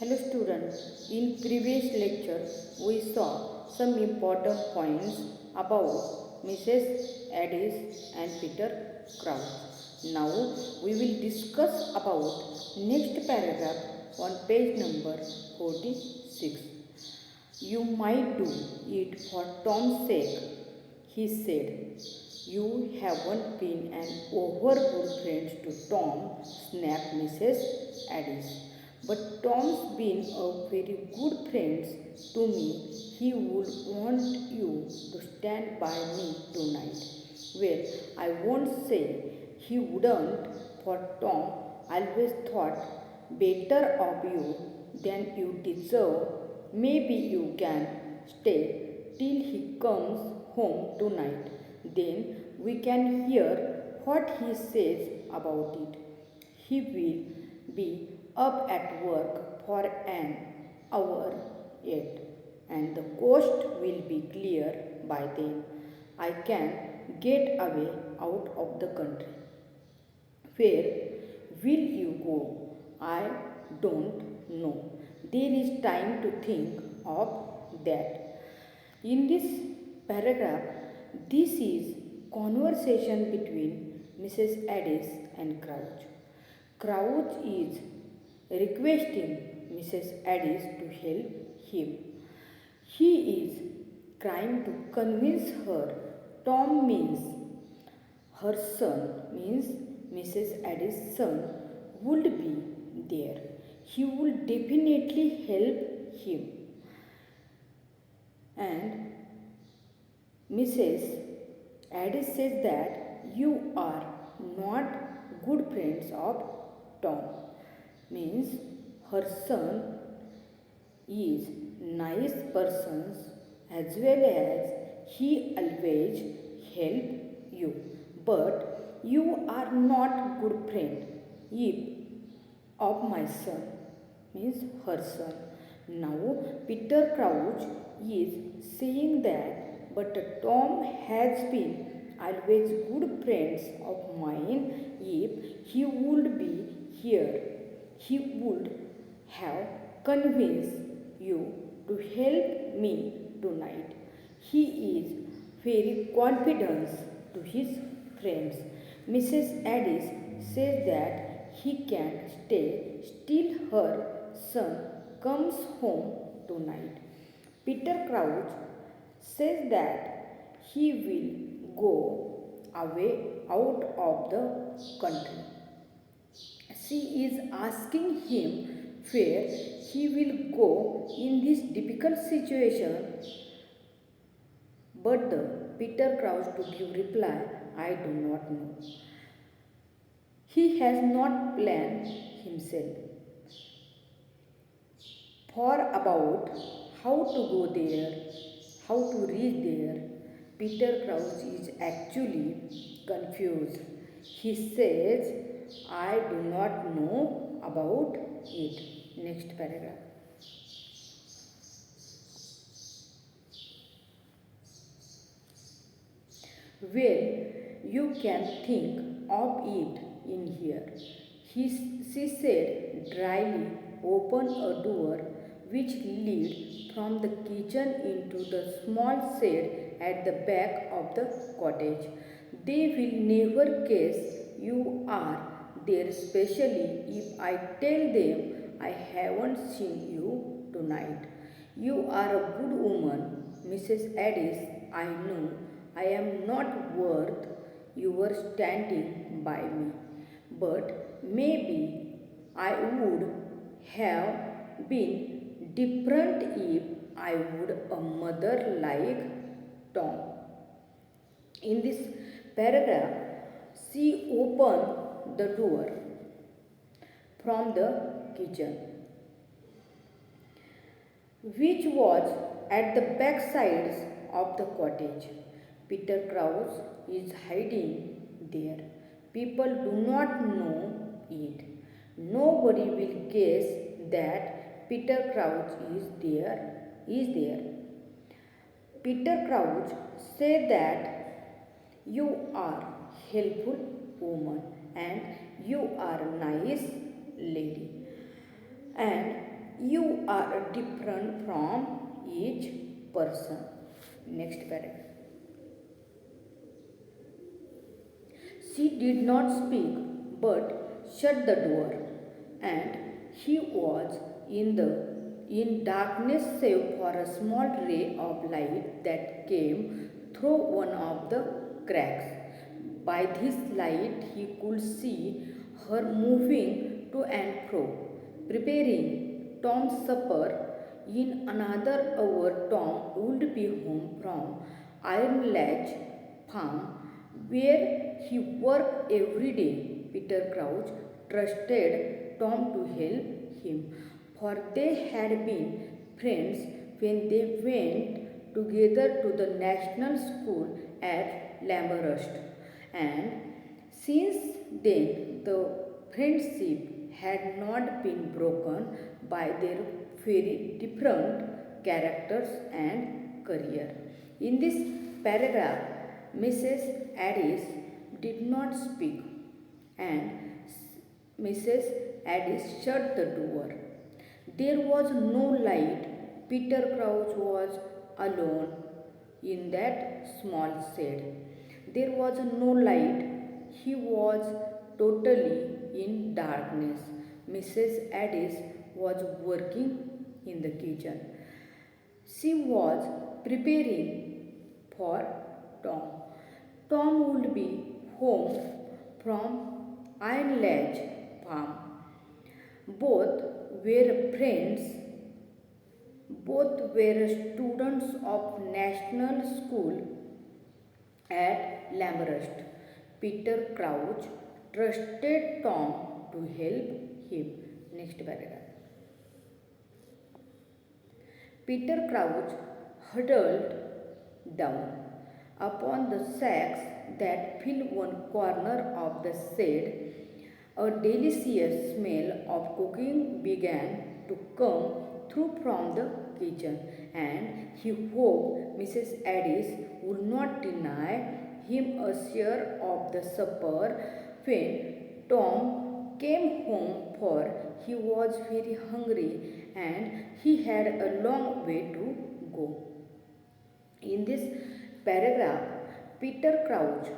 Hello students, in previous lecture we saw some important points about Mrs. Addis and Peter Crouch. Now we will discuss about next paragraph on page number 46. You might do it for Tom's sake, he said. You haven't been an over good friend to Tom, snapped Mrs. Addis. But Tom's been a very good friend to me. He would want you to stand by me tonight. Well, I won't say he wouldn't, for Tom always thought better of you than you deserve. Maybe you can stay till he comes home tonight. Then we can hear what he says about it. He will be up at work for an hour yet, and the coast will be clear by then. I can get away out of the country. Where will you go? I don't know. There is time to think of that. In this paragraph, this is conversation between Mrs. Addis and Crouch. Crouch is requesting Mrs. Addis to help him. He is trying to convince her Tom means her son, means Mrs. Addis' son, would be there. He would definitely help him. And Mrs. Addis says that you are not good friends of Tom, means her son is nice persons as well as he always help you, but you are not good friend if of my son, means her son. Now Peter Crouch is saying that, but Tom has been always good friends of mine. If he would be here, he would have convinced you to help me tonight. He is very confident to his friends. Mrs. Addis says that he can stay till her son comes home tonight. Peter Crouch says that he will go away out of the country. She is asking him where he will go in this difficult situation, but the Peter Crouch to give reply, I do not know. He has not planned himself for about how to go there, how to reach there. Peter Crouch is actually confused. He says, I do not know about it. Next paragraph. Well, you can think of it in here. She said dryly, open a door which leads from the kitchen into the small shed at the back of the cottage. They will never guess you are there, especially if I tell them I haven't seen you tonight. You are a good woman, Mrs. Addis. I know I am not worth your standing by me, but maybe I would have been different if I would a mother like Tom. In this paragraph, she opened the door from the kitchen, which was at the back sides of the cottage. Peter Crouch is hiding there. People do not know it. Nobody will guess that Peter Crouch is there. Peter Crouch said that you are helpful woman and you are a nice lady and you are different from each person. Next paragraph. She did not speak but shut the door, and he was in darkness save for a small ray of light that came through one of the cracks. By this light he could see her moving to and fro, preparing Tom's supper. In another hour Tom would be home from Iron Ledge Farm, where he worked every day. Peter Crouch trusted Tom to help him, for they had been friends when they went together to the national school at Lamberhurst, and since then the friendship had not been broken by their very different characters and career. In this paragraph, Mrs. Addis did not speak, and Mrs. Addis shut the door. There was no light. Peter Crouch was alone in that small shed. There was no light. He was totally in darkness. Mrs. Addis was working in the kitchen. She was preparing for Tom. Tom would be home from Iron Ledge Farm. Both were friends. Both were students of National School at Lamberhurst. Peter Crouch trusted Tom to help him. Next paragraph. Peter Crouch huddled down upon the sacks that filled one corner of the shed. A delicious smell of cooking began to come through from the kitchen, and he hoped Mrs. Addis would not deny him a share of the supper when Tom came home, for he was very hungry and he had a long way to go. In this paragraph, Peter Crouch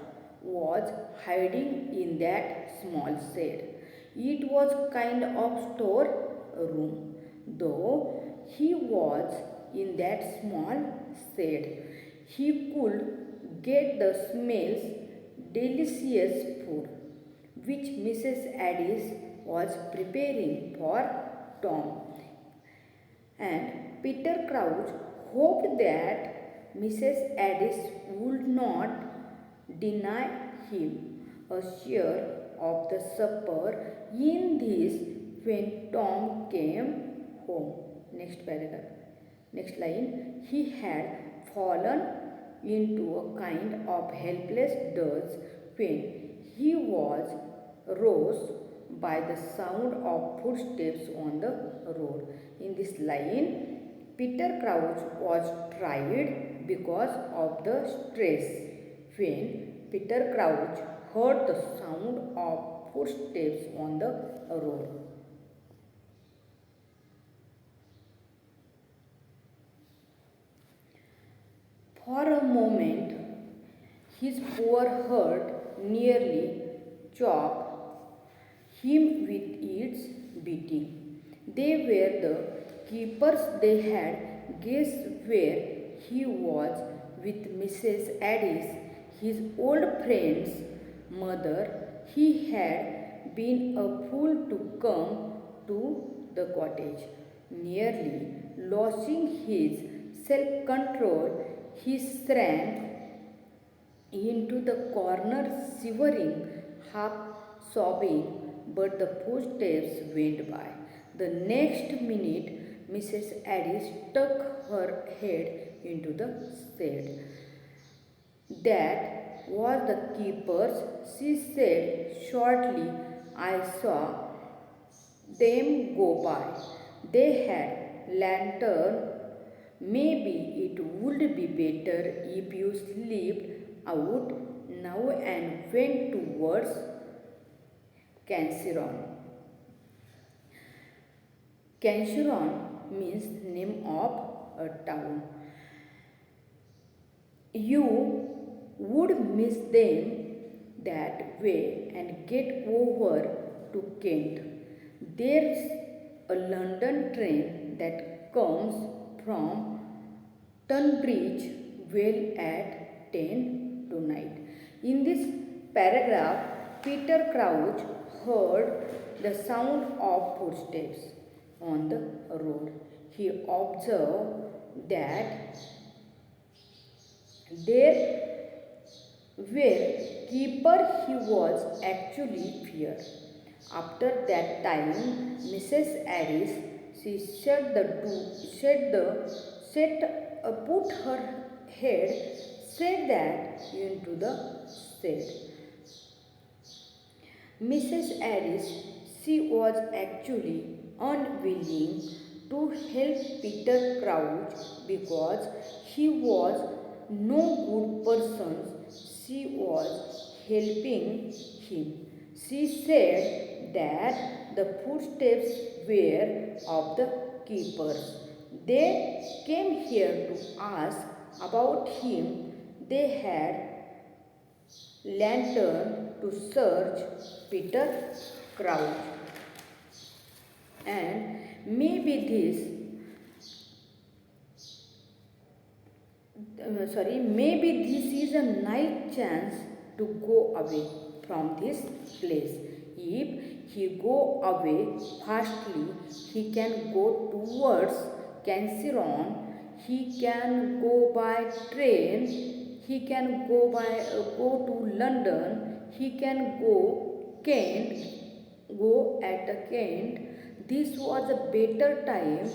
was hiding in that small shed. It was kind of store room. Though he was in that small shed, he could get the smells delicious food which Mrs. Addis was preparing for Tom. And Peter Crouch hoped that Mrs. Addis would not deny him a share of the supper in this when Tom came home. Next paragraph. Next line. He had fallen into a kind of helpless doze when he was roused by the sound of footsteps on the road. In this line, Peter Crouch was tried because of the stress. When Peter Crouch heard the sound of footsteps on the road. For a moment, his poor heart nearly choked him with its beating. They were the keepers. They had guessed where he was with Mrs. Addis, his old friend's mother. He had been a fool to come to the cottage. Nearly losing his self-control, he shrank into the corner, shivering, half sobbing, but the footsteps went by. The next minute, Mrs. Addis stuck her head into the shed. That was the keepers, she said shortly. I saw them go by. They had lantern. Maybe it would be better if you slipped out now and went towards Canceron. Canchuron means name of a town. You would miss them that way and get over to Kent. There's a London train that comes from Tunbridge Wells at 10 tonight. In this paragraph, Peter Crouch heard the sound of footsteps on the road. He observed that there were keeper he was actually fear. After that time, Mrs. Addis, she shut the door, put her head, said that into the shed. Mrs. Addis, she was actually unwilling to help Peter Crouch because he was no good person. She was helping him. She said that the footsteps were of the keepers. They came here to ask about him. They had lantern to search Peter Crouch. And maybe this is a nice chance to go away from this place. If he go away fastly, he can go towards Canceron. He can go by train. He can go to London. He can go Kent. Go at Kent. This was a better time.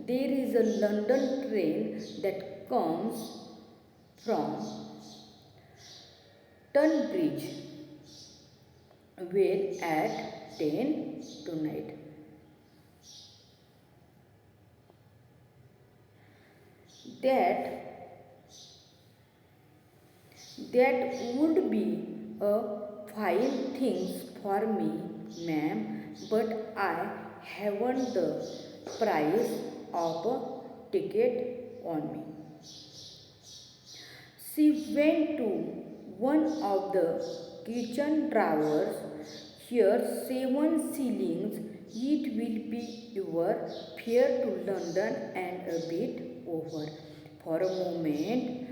There is a London train that comes from Tunbridge Wells at 10 tonight. That would be a fine thing for me, ma'am, but I haven't the price of a ticket on me. She went to one of the kitchen drawers. Here 7 shillings. It will be your fare to London and a bit over. For a moment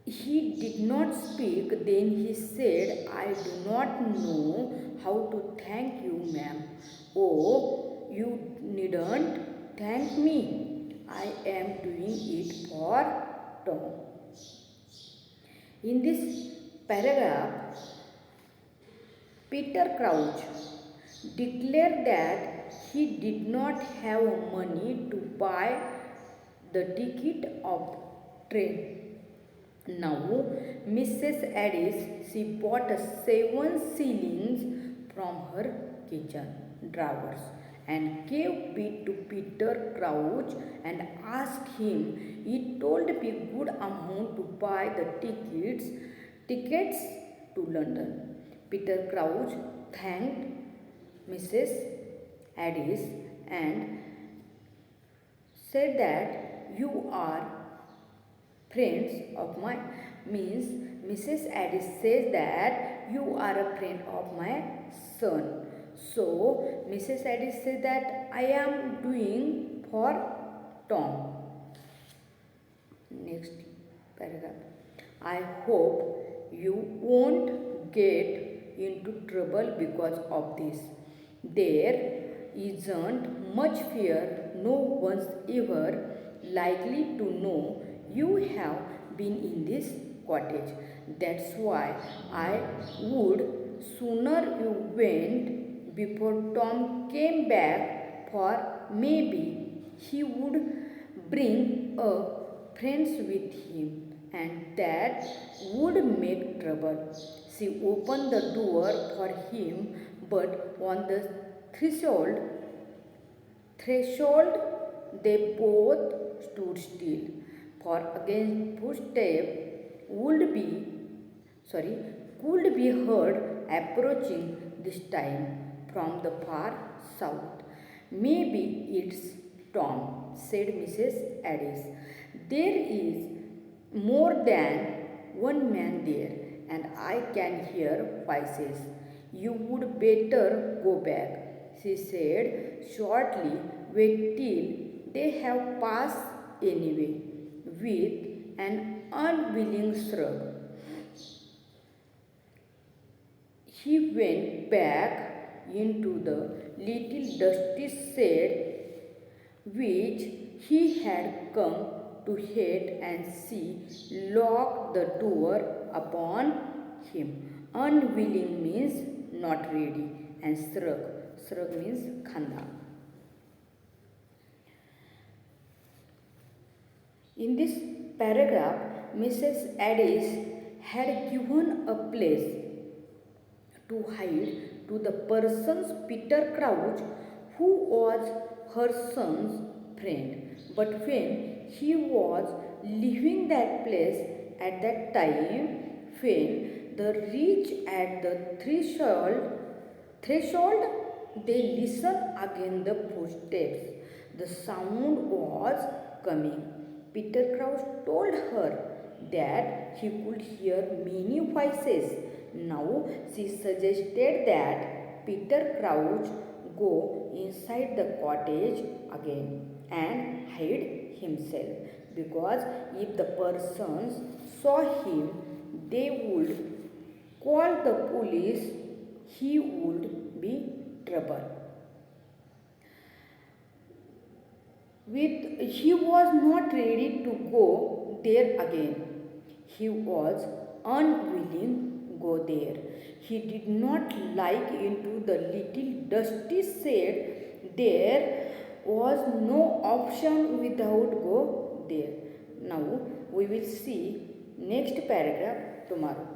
he did not speak. Then he said, I do not know how to thank you, ma'am. Oh, you needn't thank me. I am doing it for Tom. In this paragraph, Peter Crouch declared that he did not have money to buy the ticket of train. Now, Mrs. Addis, she bought 7 shillings from her kitchen drawers and gave it to Peter Crouch and asked him. He told me good amount to buy the tickets to London. Peter Crouch thanked Mrs. Addis and said that you are friends of my means. Mrs. Addis says that you are a friend of my son. So Mrs. Addis says that I am doing for Tom. Next paragraph. I hope you won't get into trouble because of this. There isn't much fear. No one's ever likely to know you have been in this cottage. That's why I would sooner you went before Tom came back, for maybe he would bring a friends with him and that would make trouble. She opened the door for him, but on the threshold they both stood still, for again footsteps could be heard approaching, this time from the far south. Maybe it's Tom, said Mrs. Addis. There is more than one man there, and I can hear voices. You would better go back, she said shortly. Wait till they have passed anyway, with an unwilling shrug. He went back into the little dusty shed which he had come to hate, and she locked the door upon him. Unwilling means not ready, and shrug means khanda. In this paragraph, Mrs. Addis had given a place to hide to the persons Peter Crouch, who was her son's friend. But when he was leaving that place at that time, when they reached at the threshold, they listened again the footsteps. The sound was coming. Peter Crouch told her that he could hear many voices. Now she suggested that Peter Crouch go inside the cottage again and hide himself, because if the persons saw him, they would call the police. He would be trouble. He was not ready to go there again. He was unwilling go there. He did not like into the little dusty shed. There was no option without go there. Now we will see next paragraph tomorrow.